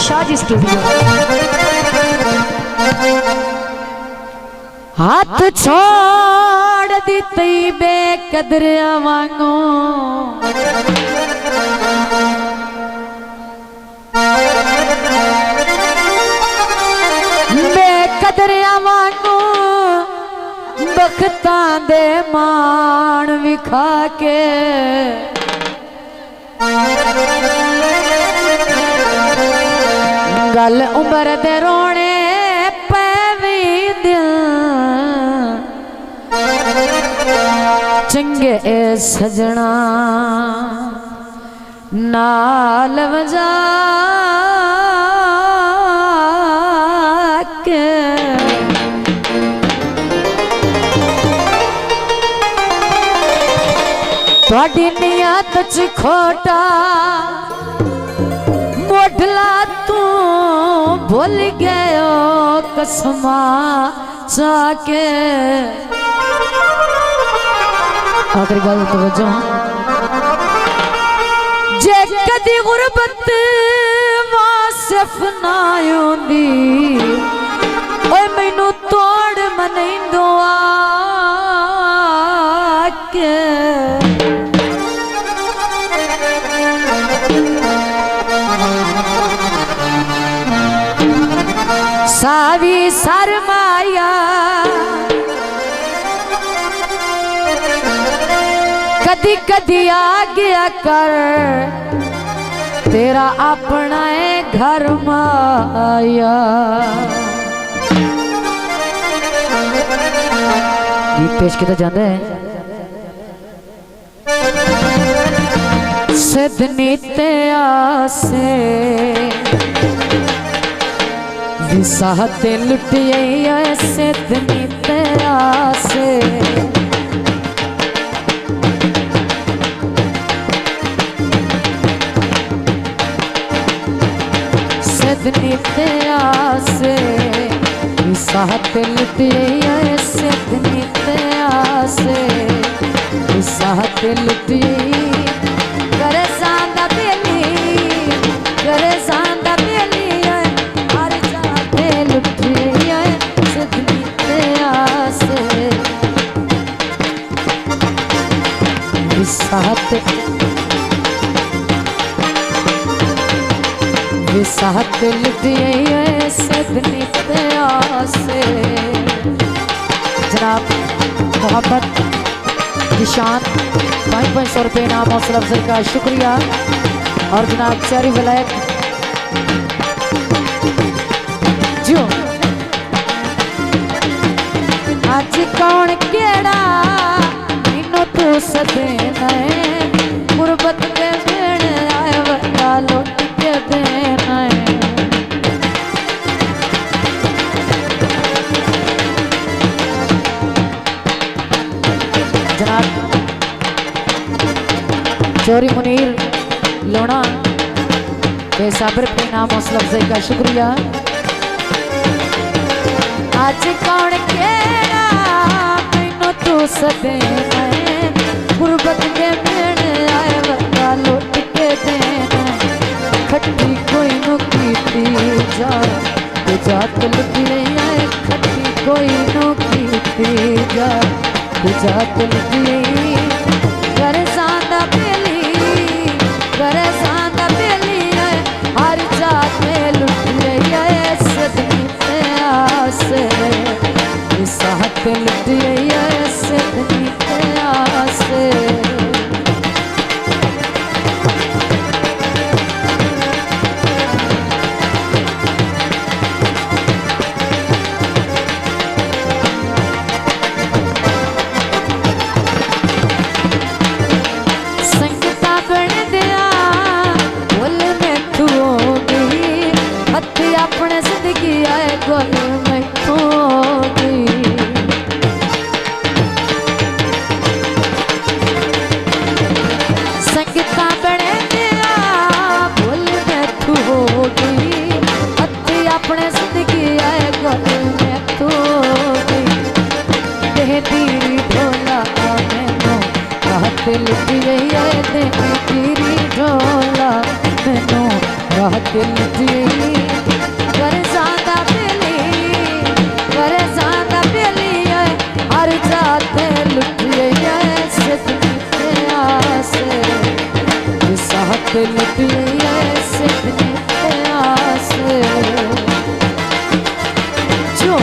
Shahaji studio. हाथ छोड़ दी बेकदरिया वांगो बेकदरिया वांगो बखतां दे मान विखा के गल उम्र दे रोने पैवी दिल चंगे सजना नाल वजा के थोड़ी नियत च खोटा मोढला तू भूल गयो कसमा चाके आखिरी गल तो वजह जे कदी गुरबत वासिफ ना आउंदी ओए मैनू तोड़ मनेंदो आके सावी सरमाया कदी कदी आ गया कर तेरा अपना है घर माया। गीत पेश किया जाता है सिद्धनी ते आसे विसाहते लुटिए सिद्धनी ते आसे सिद्धनी ते आसे विसाहते लुटिए सिद्धनी ते आसे विसाहते लुटिए करे सांदा बेली करे सांदा बेली हर जाते लुटिए सिद्धनी ते आसे विसाहते विसाहत लुटिए सिद्धनी ते आसे। जनाब मोहब्बत निशान 500 रुपये नाम हौसला अफजल का शुक्रिया। और जनाब चेरी विलायत जो आज कौन केड़ा इनो तू सदे नए गुरबत के भेड़ आए वटा लुट के देना है। जनाब चोरी मुनीर लोना बेसाबर के नाम हौसला अफजाई का शुक्रिया। आज कौन केड़ा मैनू तू सदे गुरबत के भेड़ आए वटा लुट के देना खट्टी कोई नो कीती जा जात लुटिए खट्टी कोई नो कीती जा जात लुटिए करे सांदा बेली करे सांदा बेली हर जात लुटिए सिद्धनी ते आसे विसाहत लुटिए सिद्धनी ते आसे। अपने जिंदगी आए गोल में खो गई संगीता बने दिया भूल में तू हो गई हथी अपने जिंदगी आए गोल में खो गई तेरी ढोला मैनू राहत लुटी गई है तेरी ढोला मैनू राहत लुटी वरसांदा बेली हर जाते लुटिए सिद्धनी ते आसे साथ लुटिए सिद्धनी ते आसे जो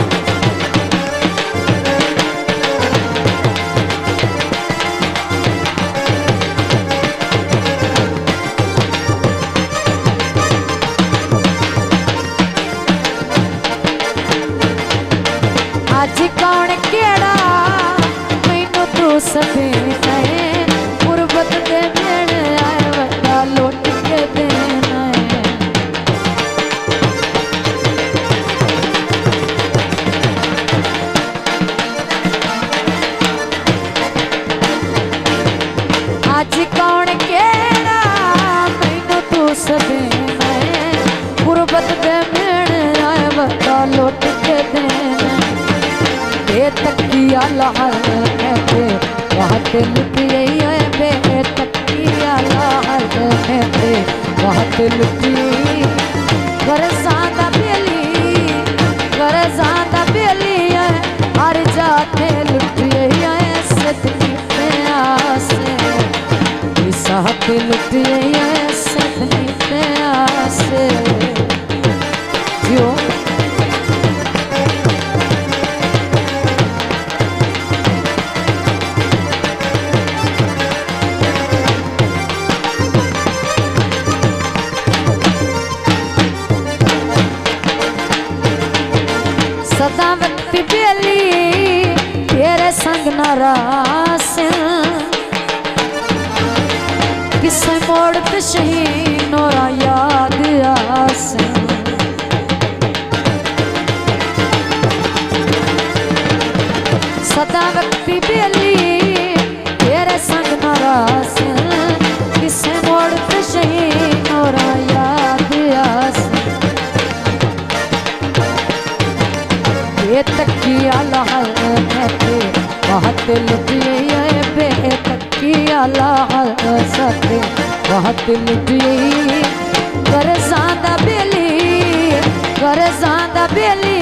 आज कौन केड़ा मैनू तू सदे गुरबत दे मेरे आए वड्डा लुट के देना आज कौन केड़ा मैनू तू सदे गुरबत दे मेरे आए वड्डा लुट के देना तकिया लाल है वहाँ दिल पिए तकिया लाल है वहाँ दिल पिए वरसांदा बेली हर जाते लुटिए सिद्धनी ते आसे साथ लुटिए सिद्धनी ते आसे जो सदा वक्ति बेली तेरे संग नारास किसे मोड़ शहीन नोरा याद आस सदा वक्ति बेली तेरे संग नारास किसे मोड़ शहीन नोरा याद आस तकिया लाल है बहुत लुटिए तकिया लाल सते बहुत लुटिए वरसांदा बेली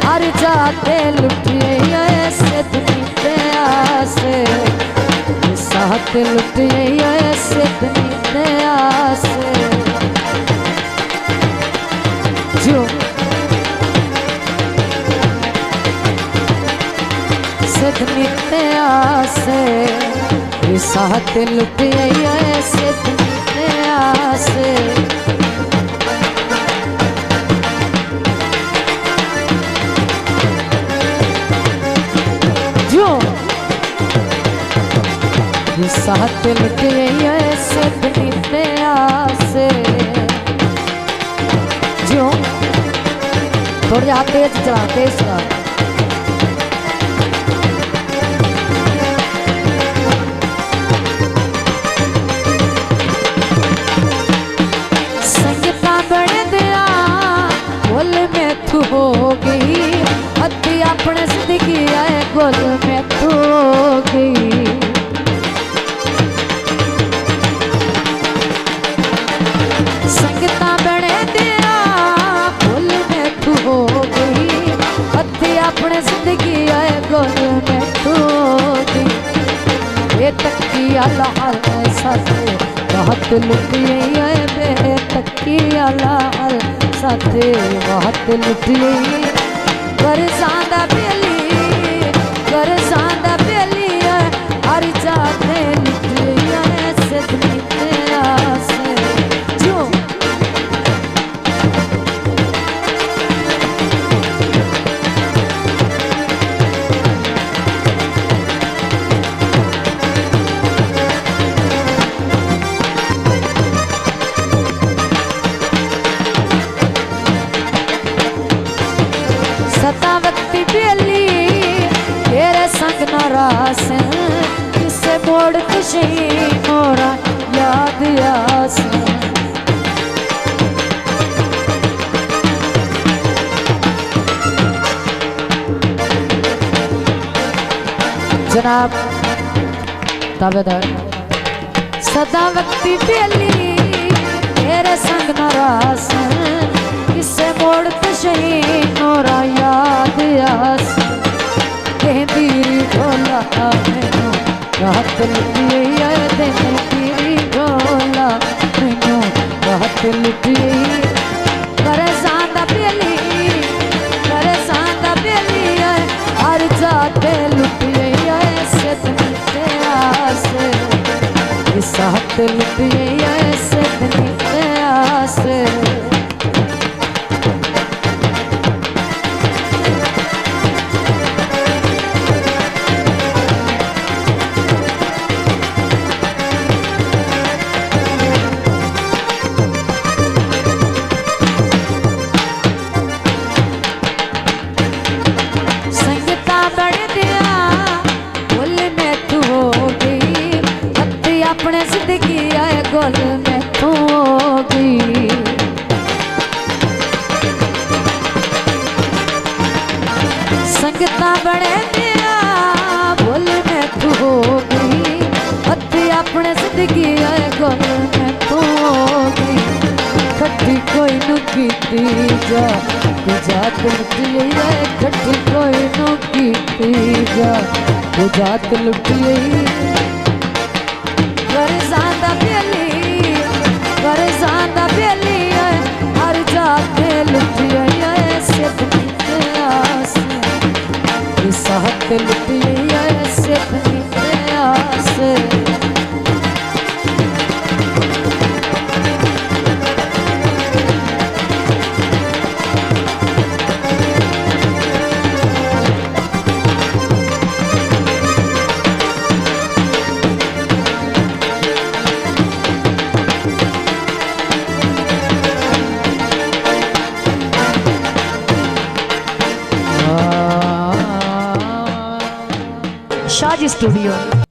हर जाते लुटिए सिद्धनी ते आसे साथ लुटिए सिद्धनी ते आसे जो सिद्धनी ते आसे साथ लुटिए सिद्धनी ते आसे जो साथ लुटिए सिद्धनी ते आसे जो थोड़ा तेज चला तेज चला हो गई अद्धी अपने जिंदगी आए गुल में तू हो गई संगता बने दिया गुल में तू हो गई अद्धी अपने जिंदगी आए गुल में तू हो गई ये तकिया लाल साथे बहुत लुटिए तकिया लाल साथे बहुत लुटिए वरसांदा बेली हर जाते लुटिए सिद्धनी ते आसे जो सतावती बेली तेरे संग नारास किसे मोड़ खुशी मोरा याद आस जनाब ताबेदार सदावती बेली तेरे संग नारास छोड़ तो सही नोरा याद आस कहती ढोला मैनू रात लुटी है दिन तेरी ढोला मैनू रात लुटी करे सांदा बेली है हर जाते लुटी है सदनी ते आस इस हाथ लुटी है सदनी ते आस अपने जिंदगी आए गोल में होगी संगता बड़े दिया बोल में तू होगी अति अपने जिंदगी आए गोल में होगी कट्टी कोई नुकी जा तुझा लुटी है कट्टी कोई नुकी जा तुझा लुटी गरजांदा बेली है हर जाते लुटी है सदनी ते आस इस हाथ लुटी है सदनी ते आस शाजी स्टूडियो।